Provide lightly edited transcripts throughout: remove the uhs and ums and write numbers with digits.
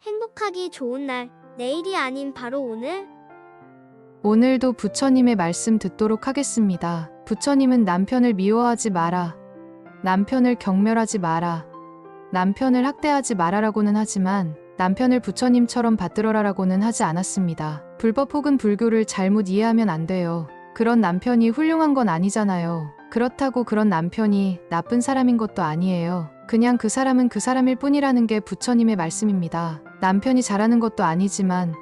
행복하기 좋은 날, 내일이 아닌 바로 오늘. 오늘도 부처님의 말씀 듣도록 하겠습니다. 부처님은 남편을 미워하지 마라. 남편을 경멸하지 마라. 남편을 학대하지 마라라고는 하지만 남편을 부처님처럼 받들어라라고는 하지 않았습니다. 불법 혹은 불교를 잘못 이해하면 안 돼요. 그런 남편이 훌륭한 건 아니잖아요. 그렇다고 그런 남편이 나쁜 사람인 것도 아니에요. 그냥 그 사람은 그 사람일 뿐이라는 게 부처님의 말씀입니다. 남편이 잘하는 것도 아니지만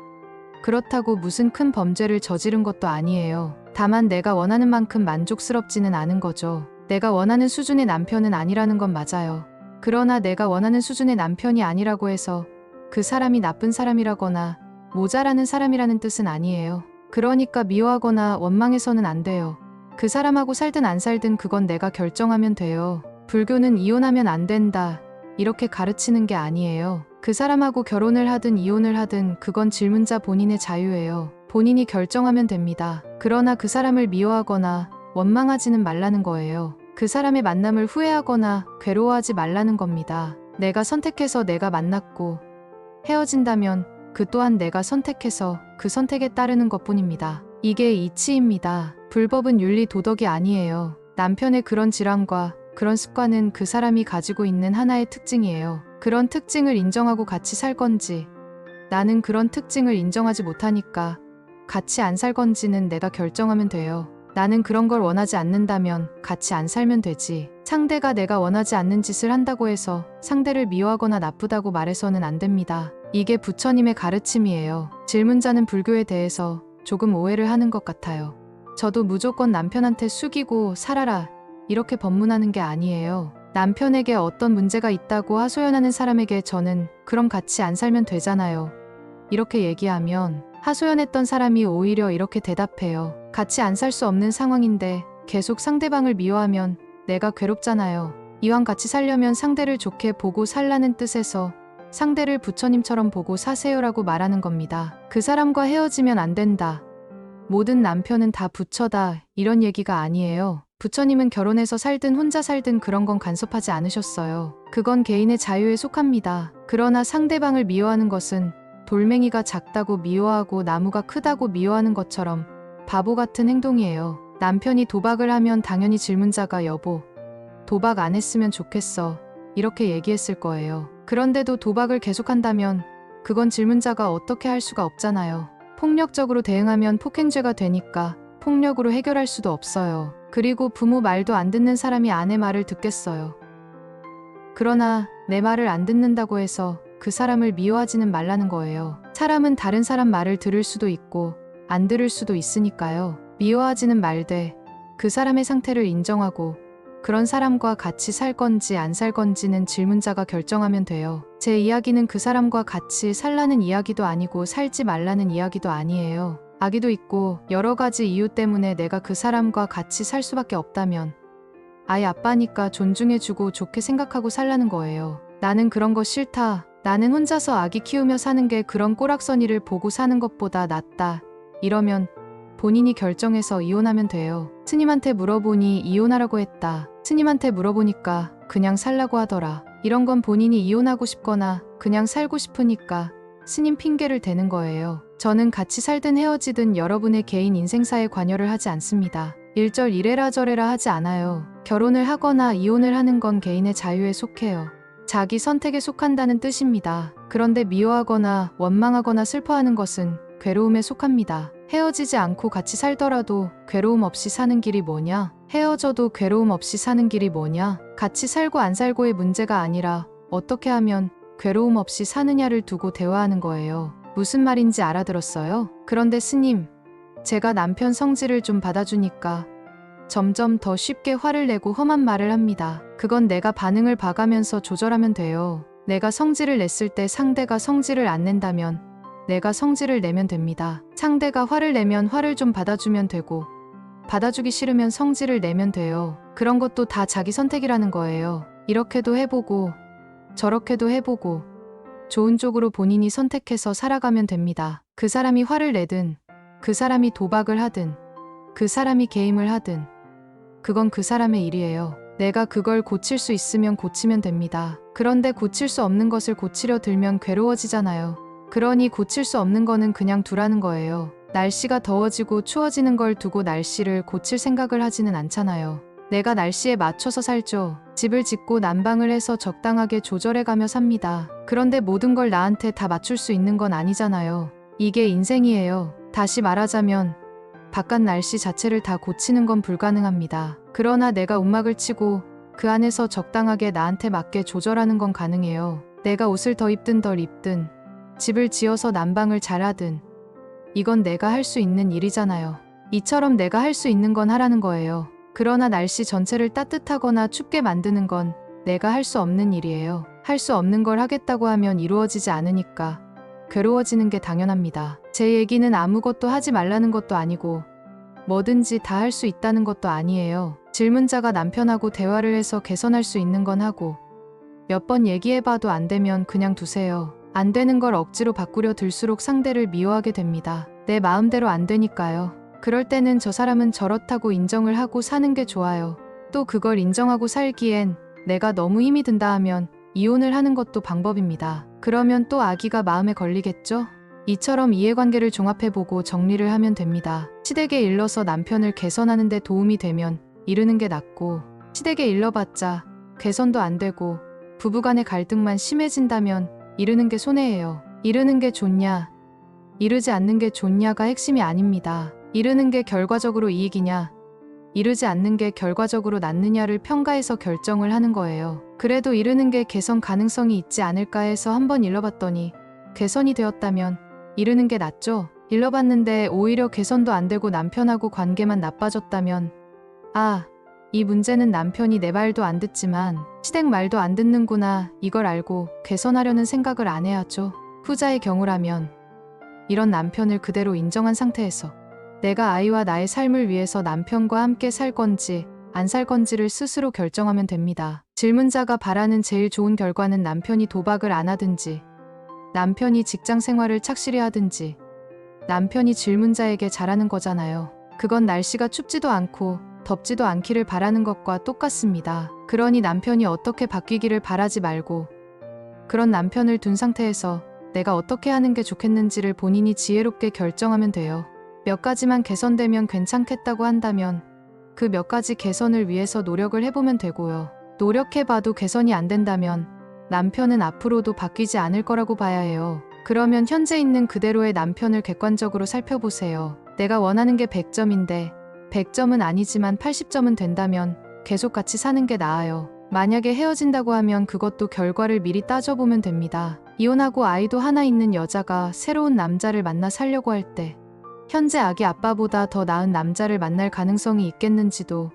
그렇다고 무슨 큰 범죄를 저지른 것도 아니에요. 다만 내가 원하는 만큼 만족스럽지는 않은 거죠. 내가 원하는 수준의 남편은 아니라는 건 맞아요. 그러나 내가 원하는 수준의 남편이 아니라고 해서 그 사람이 나쁜 사람이라거나 모자라는 사람이라는 뜻은 아니에요. 그러니까 미워하거나 원망해서는 안 돼요. 그 사람하고 살든 안 살든 그건 내가 결정하면 돼요. 불교는 이혼하면 안 된다, 이렇게 가르치는 게 아니에요. 그 사람하고 결혼을 하든 이혼을 하든 그건 질문자 본인의 자유예요. 본인이 결정하면 됩니다. 그러나 그 사람을 미워하거나 원망하지는 말라는 거예요. 그 사람의 만남을 후회하거나 괴로워하지 말라는 겁니다. 내가 선택해서 내가 만났고 헤어진다면 그 또한 내가 선택해서 그 선택에 따르는 것뿐입니다. 이게 이치입니다. 불법은 윤리 도덕이 아니에요. 남편의 그런 질환과 그런 습관은 그 사람이 가지고 있는 하나의 특징이에요. 그런 특징을 인정하고 같이 살 건지, 나는 그런 특징을 인정하지 못하니까 같이 안 살 건지는 내가 결정하면 돼요. 나는 그런 걸 원하지 않는다면 같이 안 살면 되지. 상대가 내가 원하지 않는 짓을 한다고 해서 상대를 미워하거나 나쁘다고 말해서는 안 됩니다. 이게 부처님의 가르침이에요. 질문자는 불교에 대해서 조금 오해를 하는 것 같아요. 저도 무조건 남편한테 숙이고 살아라, 이렇게 법문하는 게 아니에요. 남편에게 어떤 문제가 있다고 하소연하는 사람에게 저는 그럼 같이 안 살면 되잖아요, 이렇게 얘기하면 하소연했던 사람이 오히려 이렇게 대답해요. 같이 안 살 수 없는 상황인데 계속 상대방을 미워하면 내가 괴롭잖아요. 이왕 같이 살려면 상대를 좋게 보고 살라는 뜻에서 상대를 부처님처럼 보고 사세요라고 말하는 겁니다. 그 사람과 헤어지면 안 된다, 모든 남편은 다 부처다, 이런 얘기가 아니에요. 부처님은 결혼해서 살든 혼자 살든 그런 건 간섭하지 않으셨어요. 그건 개인의 자유에 속합니다. 그러나 상대방을 미워하는 것은 돌멩이가 작다고 미워하고 나무가 크다고 미워하는 것처럼 바보 같은 행동이에요. 남편이 도박을 하면 당연히 질문자가 여보, 도박 안 했으면 좋겠어, 이렇게 얘기했을 거예요. 그런데도 도박을 계속한다면 그건 질문자가 어떻게 할 수가 없잖아요. 폭력적으로 대응하면 폭행죄가 되니까 폭력으로 해결할 수도 없어요. 그리고 부모 말도 안 듣는 사람이 아내 말을 듣겠어요. 그러나 내 말을 안 듣는다고 해서 그 사람을 미워하지는 말라는 거예요. 사람은 다른 사람 말을 들을 수도 있고 안 들을 수도 있으니까요. 미워하지는 말되 그 사람의 상태를 인정하고 그런 사람과 같이 살 건지 안 살 건지는 질문자가 결정하면 돼요. 제 이야기는 그 사람과 같이 살라는 이야기도 아니고 살지 말라는 이야기도 아니에요. 아기도 있고 여러 가지 이유 때문에 내가 그 사람과 같이 살 수밖에 없다면 아이 아빠니까 존중해주고 좋게 생각하고 살라는 거예요. 나는 그런 거 싫다, 나는 혼자서 아기 키우며 사는 게 그런 꼬락서니를 보고 사는 것보다 낫다, 이러면 본인이 결정해서 이혼하면 돼요. 스님한테 물어보니 이혼하라고 했다. 스님한테 물어보니까 그냥 살라고 하더라. 이런 건 본인이 이혼하고 싶거나 그냥 살고 싶으니까 스님 핑계를 대는 거예요. 저는 같이 살든 헤어지든 여러분의 개인 인생사에 관여를 하지 않습니다. 일절 이래라 저래라 하지 않아요. 결혼을 하거나 이혼을 하는 건 개인의 자유에 속해요. 자기 선택에 속한다는 뜻입니다. 그런데 미워하거나 원망하거나 슬퍼하는 것은 괴로움에 속합니다. 헤어지지 않고 같이 살더라도 괴로움 없이 사는 길이 뭐냐? 헤어져도 괴로움 없이 사는 길이 뭐냐? 같이 살고 안 살고의 문제가 아니라 어떻게 하면 괴로움 없이 사느냐를 두고 대화하는 거예요. 무슨 말인지 알아들었어요? 그런데 스님, 제가 남편 성질을 좀 받아주니까 점점 더 쉽게 화를 내고 험한 말을 합니다. 그건 내가 반응을 봐가면서 조절하면 돼요. 내가 성질을 냈을 때 상대가 성질을 안 낸다면 내가 성질을 내면 됩니다. 상대가 화를 내면 화를 좀 받아주면 되고 받아주기 싫으면 성질을 내면 돼요. 그런 것도 다 자기 선택이라는 거예요. 이렇게도 해보고 저렇게도 해보고 좋은 쪽으로 본인이 선택해서 살아가면 됩니다. 그 사람이 화를 내든 그 사람이 도박을 하든 그 사람이 게임을 하든 그건 그 사람의 일이에요. 내가 그걸 고칠 수 있으면 고치면 됩니다. 그런데 고칠 수 없는 것을 고치려 들면 괴로워지잖아요. 그러니 고칠 수 없는 거는 그냥 두라는 거예요. 날씨가 더워지고 추워지는 걸 두고 날씨를 고칠 생각을 하지는 않잖아요. 내가 날씨에 맞춰서 살죠. 집을 짓고 난방을 해서 적당하게 조절해가며 삽니다. 그런데 모든 걸 나한테 다 맞출 수 있는 건 아니잖아요. 이게 인생이에요. 다시 말하자면 바깥 날씨 자체를 다 고치는 건 불가능합니다. 그러나 내가 움막을 치고 그 안에서 적당하게 나한테 맞게 조절하는 건 가능해요. 내가 옷을 더 입든 덜 입든 집을 지어서 난방을 잘하든 이건 내가 할 수 있는 일이잖아요. 이처럼 내가 할 수 있는 건 하라는 거예요. 그러나 날씨 전체를 따뜻하거나 춥게 만드는 건 내가 할 수 없는 일이에요. 할 수 없는 걸 하겠다고 하면 이루어지지 않으니까 괴로워지는 게 당연합니다. 제 얘기는 아무것도 하지 말라는 것도 아니고 뭐든지 다 할 수 있다는 것도 아니에요. 질문자가 남편하고 대화를 해서 개선할 수 있는 건 하고 몇 번 얘기해봐도 안 되면 그냥 두세요. 안 되는 걸 억지로 바꾸려 들수록 상대를 미워하게 됩니다. 내 마음대로 안 되니까요. 그럴 때는 저 사람은 저렇다고 인정을 하고 사는 게 좋아요. 또 그걸 인정하고 살기엔 내가 너무 힘이 든다 하면 이혼을 하는 것도 방법입니다. 그러면 또 아기가 마음에 걸리겠죠? 이처럼 이해관계를 종합해보고 정리를 하면 됩니다. 시댁에 일러서 남편을 개선하는 데 도움이 되면 이르는 게 낫고 시댁에 일러봤자 개선도 안 되고 부부간의 갈등만 심해진다면 이르는 게 손해예요. 이르는 게 좋냐, 이르지 않는 게 좋냐가 핵심이 아닙니다. 이르는 게 결과적으로 이익이냐, 이르지 않는 게 결과적으로 낫느냐를 평가해서 결정을 하는 거예요. 그래도 이르는 게 개선 가능성이 있지 않을까 해서 한번 일러봤더니 개선이 되었다면 이르는 게 낫죠. 일러봤는데 오히려 개선도 안 되고 남편하고 관계만 나빠졌다면 이 문제는 남편이 내 말도 안 듣지만 시댁 말도 안 듣는구나, 이걸 알고 개선하려는 생각을 안 해야죠. 후자의 경우라면 이런 남편을 그대로 인정한 상태에서 내가 아이와 나의 삶을 위해서 남편과 함께 살 건지 안 살 건지를 스스로 결정하면 됩니다. 질문자가 바라는 제일 좋은 결과는 남편이 도박을 안 하든지 남편이 직장 생활을 착실히 하든지 남편이 질문자에게 잘하는 거잖아요. 그건 날씨가 춥지도 않고 덥지도 않기를 바라는 것과 똑같습니다. 그러니 남편이 어떻게 바뀌기를 바라지 말고 그런 남편을 둔 상태에서 내가 어떻게 하는 게 좋겠는지를 본인이 지혜롭게 결정하면 돼요. 몇 가지만 개선되면 괜찮겠다고 한다면 그 몇 가지 개선을 위해서 노력을 해보면 되고요. 노력해봐도 개선이 안 된다면 남편은 앞으로도 바뀌지 않을 거라고 봐야 해요. 그러면 현재 있는 그대로의 남편을 객관적으로 살펴보세요. 내가 원하는 게 100점인데 100점은 아니지만 80점은 된다면 계속 같이 사는 게 나아요. 만약에 헤어진다고 하면 그것도 결과를 미리 따져보면 됩니다. 이혼하고 아이도 하나 있는 여자가 새로운 남자를 만나 살려고 할 때 현재 아기 아빠보다 더 나은 남자를 만날 가능성이 있겠는지도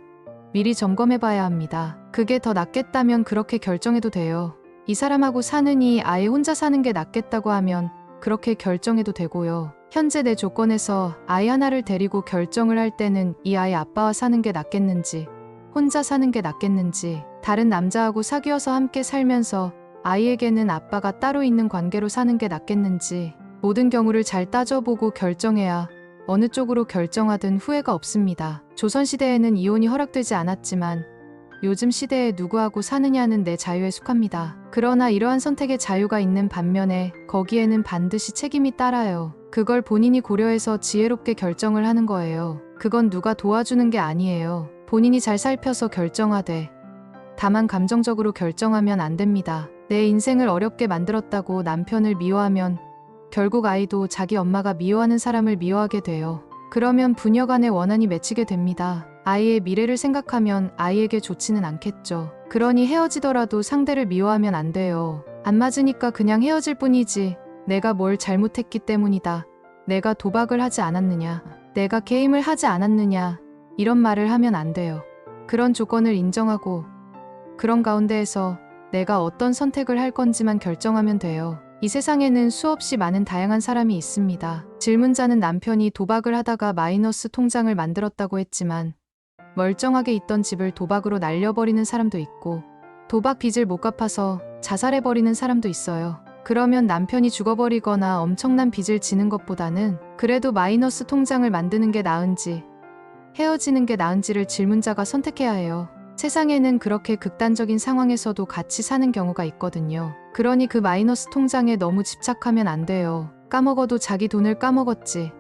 미리 점검해봐야 합니다. 그게 더 낫겠다면 그렇게 결정해도 돼요. 이 사람하고 사느니 아예 혼자 사는 게 낫겠다고 하면 그렇게 결정해도 되고요. 현재 내 조건에서 아이 하나를 데리고 결정을 할 때는 이 아이 아빠와 사는 게 낫겠는지 혼자 사는 게 낫겠는지 다른 남자하고 사귀어서 함께 살면서 아이에게는 아빠가 따로 있는 관계로 사는 게 낫겠는지 모든 경우를 잘 따져보고 결정해야 어느 쪽으로 결정하든 후회가 없습니다. 조선시대에는 이혼이 허락되지 않았지만 요즘 시대에 누구하고 사느냐는 내 자유에 속합니다. 그러나 이러한 선택의 자유가 있는 반면에 거기에는 반드시 책임이 따라요. 그걸 본인이 고려해서 지혜롭게 결정을 하는 거예요. 그건 누가 도와주는 게 아니에요. 본인이 잘 살펴서 결정하되 다만 감정적으로 결정하면 안 됩니다. 내 인생을 어렵게 만들었다고 남편을 미워하면 결국 아이도 자기 엄마가 미워하는 사람을 미워하게 돼요. 그러면 부녀 간의 원한이 맺히게 됩니다. 아이의 미래를 생각하면 아이에게 좋지는 않겠죠. 그러니 헤어지더라도 상대를 미워하면 안 돼요. 안 맞으니까 그냥 헤어질 뿐이지 내가 뭘 잘못했기 때문이다, 내가 도박을 하지 않았느냐, 내가 게임을 하지 않았느냐 이런 말을 하면 안 돼요. 그런 조건을 인정하고 그런 가운데에서 내가 어떤 선택을 할 건지만 결정하면 돼요. 이 세상에는 수없이 많은 다양한 사람이 있습니다. 질문자는 남편이 도박을 하다가 마이너스 통장을 만들었다고 했지만 멀쩡하게 있던 집을 도박으로 날려버리는 사람도 있고 도박 빚을 못 갚아서 자살해버리는 사람도 있어요. 그러면 남편이 죽어버리거나 엄청난 빚을 지는 것보다는 그래도 마이너스 통장을 만드는 게 나은지 헤어지는 게 나은지를 질문자가 선택해야 해요. 세상에는 그렇게 극단적인 상황에서도 같이 사는 경우가 있거든요. 그러니 그 마이너스 통장에 너무 집착하면 안 돼요. 까먹어도 자기 돈을 까먹었지.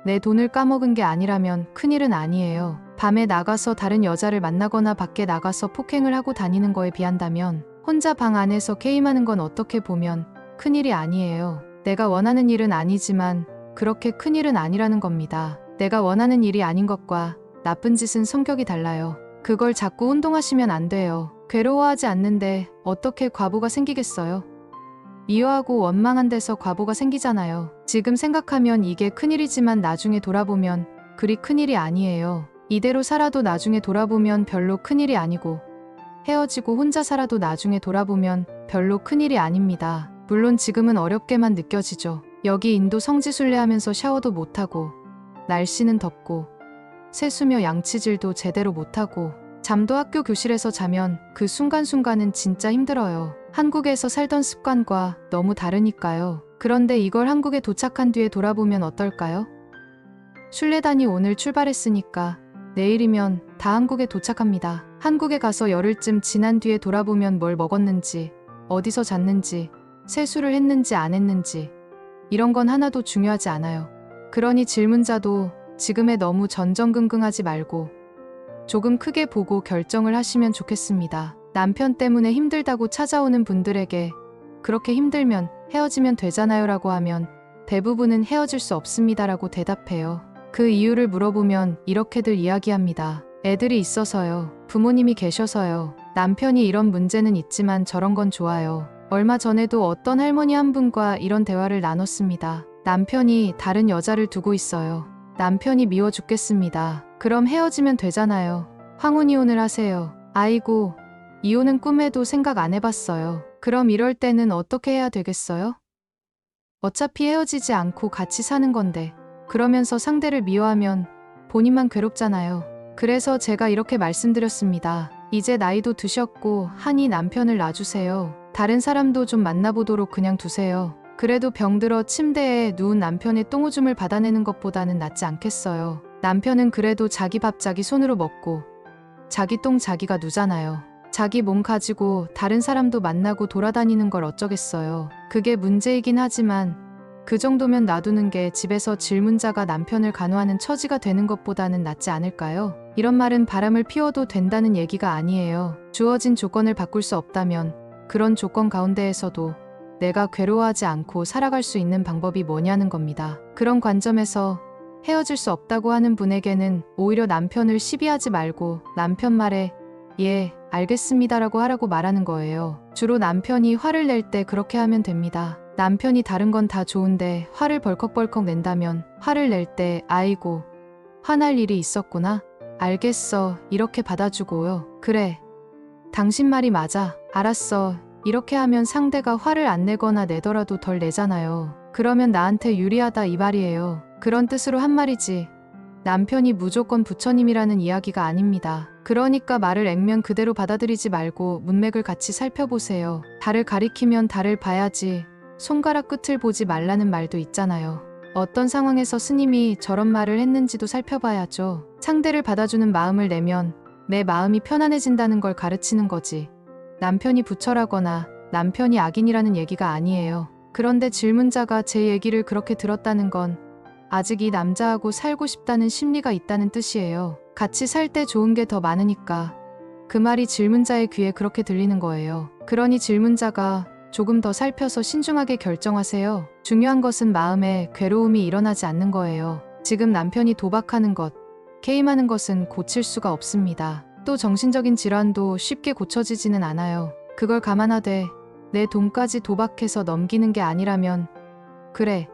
내 돈을 까먹은 게 아니라면 큰일은 아니에요. 밤에 나가서 다른 여자를 만나거나 밖에 나가서 폭행을 하고 다니는 거에 비한다면 혼자 방 안에서 게임하는 건 어떻게 보면 큰일이 아니에요. 내가 원하는 일은 아니지만 그렇게 큰일은 아니라는 겁니다. 내가 원하는 일이 아닌 것과 나쁜 짓은 성격이 달라요. 그걸 자꾸 혼동하시면 안 돼요. 괴로워하지 않는데 어떻게 과보가 생기겠어요? 미워하고 원망한 데서 과보가 생기잖아요. 지금 생각하면 이게 큰일이지만 나중에 돌아보면 그리 큰일이 아니에요. 이대로 살아도 나중에 돌아보면 별로 큰일이 아니고 헤어지고 혼자 살아도 나중에 돌아보면 별로 큰일이 아닙니다. 물론 지금은 어렵게만 느껴지죠. 여기 인도 성지순례하면서 샤워도 못하고 날씨는 덥고 세수며 양치질도 제대로 못하고 잠도 학교 교실에서 자면 그 순간순간은 진짜 힘들어요. 한국에서 살던 습관과 너무 다르니까요. 그런데 이걸 한국에 도착한 뒤에 돌아보면 어떨까요? 순례단이 오늘 출발했으니까 내일이면 다 한국에 도착합니다. 한국에 가서 열흘쯤 지난 뒤에 돌아보면 뭘 먹었는지, 어디서 잤는지, 세수를 했는지 안 했는지 이런 건 하나도 중요하지 않아요. 그러니 질문자도 지금에 너무 전전긍긍하지 말고 조금 크게 보고 결정을 하시면 좋겠습니다. 남편 때문에 힘들다고 찾아오는 분들에게 그렇게 힘들면 헤어지면 되잖아요 라고 하면 대부분은 헤어질 수 없습니다 라고 대답해요. 그 이유를 물어보면 이렇게들 이야기합니다. 애들이 있어서요. 부모님이 계셔서요. 남편이 이런 문제는 있지만 저런 건 좋아요. 얼마 전에도 어떤 할머니 한 분과 이런 대화를 나눴습니다. 남편이 다른 여자를 두고 있어요. 남편이 미워 죽겠습니다. 그럼 헤어지면 되잖아요. 황혼이혼을 하세요. 아이고, 이혼은 꿈에도 생각 안 해봤어요. 그럼 이럴 때는 어떻게 해야 되겠어요? 어차피 헤어지지 않고 같이 사는 건데 그러면서 상대를 미워하면 본인만 괴롭잖아요. 그래서 제가 이렇게 말씀드렸습니다. 이제 나이도 드셨고 하니 남편을 놔주세요. 다른 사람도 좀 만나보도록 그냥 두세요. 그래도 병들어 침대에 누운 남편의 똥오줌을 받아내는 것보다는 낫지 않겠어요. 남편은 그래도 자기 밥 자기 손으로 먹고 자기 똥 자기가 누잖아요. 자기 몸 가지고 다른 사람도 만나고 돌아다니는 걸 어쩌겠어요. 그게 문제이긴 하지만 그 정도면 놔두는 게 집에서 질문자가 남편을 간호하는 처지가 되는 것보다는 낫지 않을까요? 이런 말은 바람을 피워도 된다는 얘기가 아니에요. 주어진 조건을 바꿀 수 없다면 그런 조건 가운데에서도 내가 괴로워하지 않고 살아갈 수 있는 방법이 뭐냐는 겁니다. 그런 관점에서 헤어질 수 없다고 하는 분에게는 오히려 남편을 시비하지 말고 남편 말에 예, 알겠습니다라고 하라고 말하는 거예요. 주로 남편이 화를 낼 때 그렇게 하면 됩니다. 남편이 다른 건 다 좋은데 화를 벌컥벌컥 낸다면 화를 낼 때 아이고, 화날 일이 있었구나. 알겠어. 이렇게 받아주고요. 그래. 당신 말이 맞아. 알았어. 이렇게 하면 상대가 화를 안 내거나 내더라도 덜 내잖아요. 그러면 나한테 유리하다 이 말이에요. 그런 뜻으로 한 말이지. 남편이 무조건 부처님이라는 이야기가 아닙니다. 그러니까 말을 액면 그대로 받아들이지 말고 문맥을 같이 살펴보세요. 달을 가리키면 달을 봐야지 손가락 끝을 보지 말라는 말도 있잖아요. 어떤 상황에서 스님이 저런 말을 했는지도 살펴봐야죠. 상대를 받아주는 마음을 내면 내 마음이 편안해진다는 걸 가르치는 거지. 남편이 부처라거나 남편이 악인이라는 얘기가 아니에요. 그런데 질문자가 제 얘기를 그렇게 들었다는 건 아직 이 남자하고 살고 싶다는 심리가 있다는 뜻이에요. 같이 살 때 좋은 게 더 많으니까 그 말이 질문자의 귀에 그렇게 들리는 거예요. 그러니 질문자가 조금 더 살펴서 신중하게 결정하세요. 중요한 것은 마음에 괴로움이 일어나지 않는 거예요. 지금 남편이 도박하는 것, 게임하는 것은 고칠 수가 없습니다. 또 정신적인 질환도 쉽게 고쳐지지는 않아요. 그걸 감안하되 내 돈까지 도박해서 넘기는 게 아니라면 그래,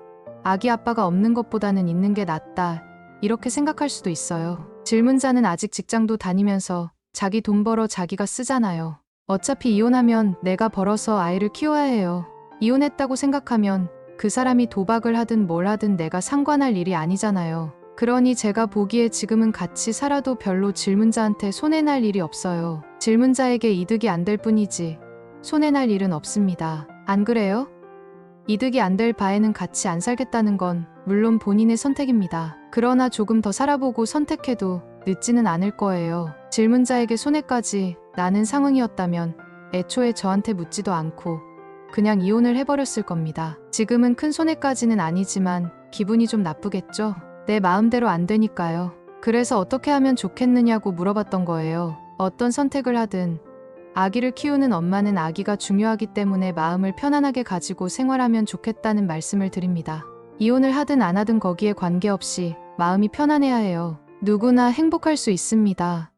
아기 아빠가 없는 것보다는 있는 게 낫다. 이렇게 생각할 수도 있어요. 질문자는 아직 직장도 다니면서 자기 돈 벌어 자기가 쓰잖아요. 어차피 이혼하면 내가 벌어서 아이를 키워야 해요. 이혼했다고 생각하면 그 사람이 도박을 하든 뭘 하든 내가 상관할 일이 아니잖아요. 그러니 제가 보기에 지금은 같이 살아도 별로 질문자한테 손해날 일이 없어요. 질문자에게 이득이 안 될 뿐이지 손해날 일은 없습니다. 안 그래요? 이득이 안 될 바에는 같이 안 살겠다는 건 물론 본인의 선택입니다. 그러나 조금 더 살아보고 선택해도 늦지는 않을 거예요. 질문자에게 손해까지 나는 상황이었다면 애초에 저한테 묻지도 않고 그냥 이혼을 해버렸을 겁니다. 지금은 큰 손해까지는 아니지만 기분이 좀 나쁘겠죠? 내 마음대로 안 되니까요. 그래서 어떻게 하면 좋겠느냐고 물어봤던 거예요. 어떤 선택을 하든 아기를 키우는 엄마는 아기가 중요하기 때문에 마음을 편안하게 가지고 생활하면 좋겠다는 말씀을 드립니다. 이혼을 하든 안 하든 거기에 관계없이 마음이 편안해야 해요. 누구나 행복할 수 있습니다.